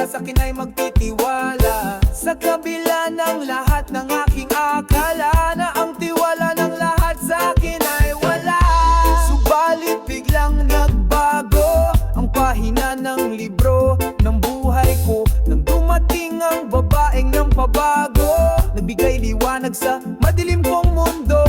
sa akin ay magtitiwala. Sa kabila ng lahat ng aking akala, na ang tiwala ng lahat sa akin ay wala. Subalit biglang nagbago ang pahina ng libro ng buhay ko, nang dumating ang babaeng ng pabago. Nagbigay liwanag sa madilim kong mundo,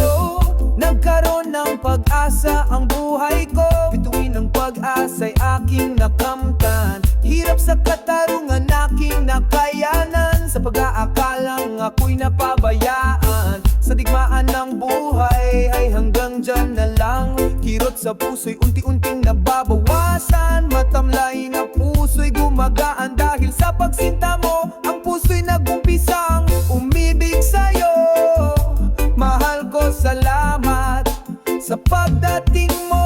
nagkaroon ng pag-asa ang buhay ko. Bituin ng pag-asa'y aking nakamtan, hirap sa katarungan aking nakayanan. Sa pag-aakalang ako'y napabayaan, sa digmaan ng buhay ay hanggang dyan na lang. Kirot sa puso'y unti-unting nababawasan, matamlay na puso'y gumagaan. Dahil sa pagsinta mo, ang puso'y nag-umpisang umibig sa'yo. Mahal ko, salamat sa pagdating mo.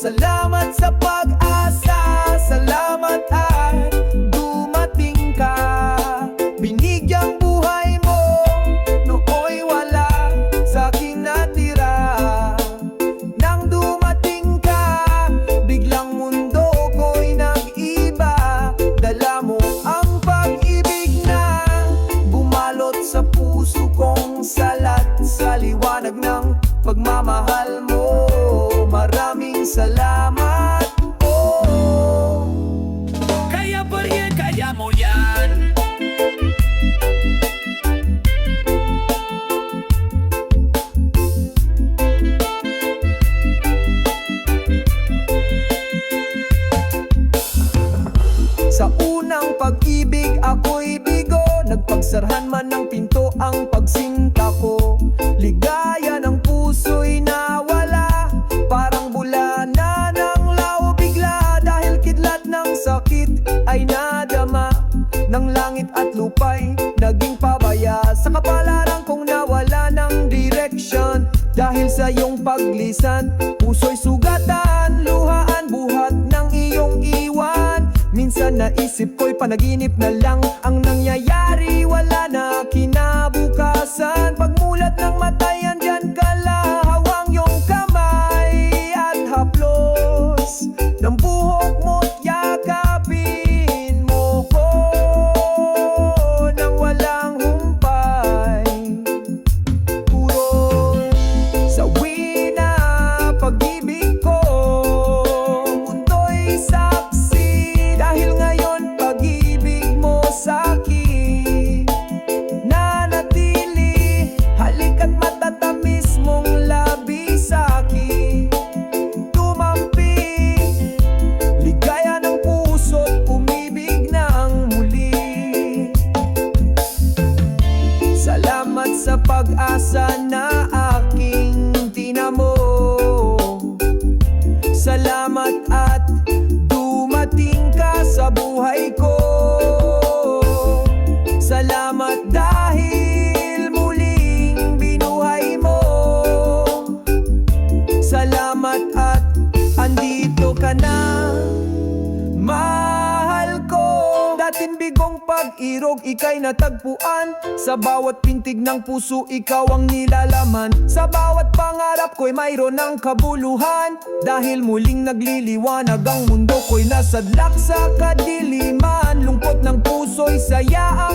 Salamat sa pag-asa, salamat at dumating ka. Binigyang buhay mo, nooy wala sa akin natira. Nang dumating ka, biglang mundo ko'y nag-iba. Dala mo ang pag-ibig na bumalot sa puso kong salat. Sa liwanag ng pagmamahal mo, maraming salamat. Oh, Kaya pa rin, kaya mo yan. sa unang pag-ibig ako'y bigo, nagpagsarhan man ng pinto ang pagsinta ko. Ligaya ng puso'y nawala, parang bula na ng lao bigla. Dahil kidlat ng sakit ay nadama ng langit at lupa'y naging pabaya. Sa kapalaran kong nawala ng direksyon, dahil sa iyong paglisan, puso'y sugatan, luhaan buhat ng iyong iwan. Minsan naisip ko'y panaginip na lang ang nangyayari, wala na kinabukasan. Pagmulat ng matay, andyan ka lang, hawang iyong kamay at haplos ng buhok mo't yakapin mo ko nang walang humpay. Puro sawi na pag-ibig ko, mundo'y saksi. Dahil ngayon pag-ibig mo sa'kin nanatili, halik at matatamis mong labi sa'kin. Tumampi, ligaya ng puso't umibig ng muli. Salamat sa pag-asa na aking tinamo. Salamat at dumating ka sa buhay ko. Salamat dahil muling binuhay mo. Salamat at andito ka na, mahal ko. Dating bigong pag-irog, ika'y natagpuan. Sa bawat pintig ng puso, ikaw ang nilalaman. Sa bawat pangarap ko'y mayroon ng kabuluhan. Dahil muling nagliliwanag ang mundo ko'y nasadlak sa kadiliman. Lungkot ng puso'y saya ang